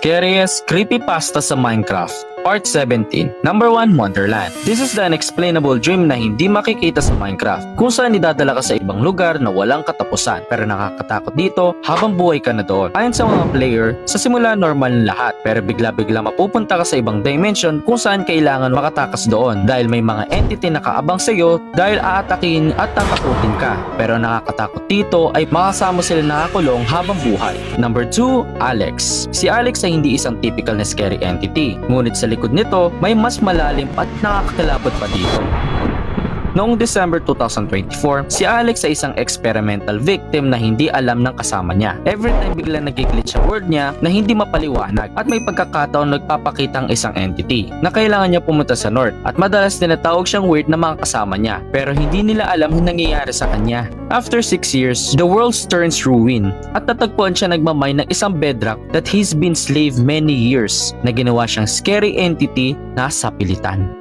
Scariest creepypasta sa Minecraft Part 17. Number 1, Wonderland. This is the unexplainable dream na hindi makikita sa Minecraft, kung saan idadala ka sa ibang lugar na walang katapusan, pero nakakatakot dito habang buhay ka na doon. Ayon sa mga player, sa simula normal ng lahat, pero bigla-bigla mapupunta ka sa ibang dimension kung saan kailangan makatakas doon dahil may mga entity na kaabang sa iyo dahil aatakin at tatakutin ka. Pero nakakatakot dito ay makasama sila nakakulong habang buhay. Number 2, Alex. Si Alex ay hindi isang typical na scary entity, ngunit sa likod nito may mas malalim at nakakakilabot pa dito. Noong December 2024, si Alex ay isang experimental victim na hindi alam ng kasama niya. Every time biglang nag-glitch ang word niya na hindi mapaliwanag at may pagkakataon nagpapakita ang isang entity na kailangan niya pumunta sa North at madalas tinatawag siyang weird na mga kasama niya pero hindi nila alam ang nangyayari sa kanya. After 6 years, the world turns ruin at natagpuan siya nagmamay ng isang bedrock that he's been slave many years na ginawa siyang scary entity na sapilitan.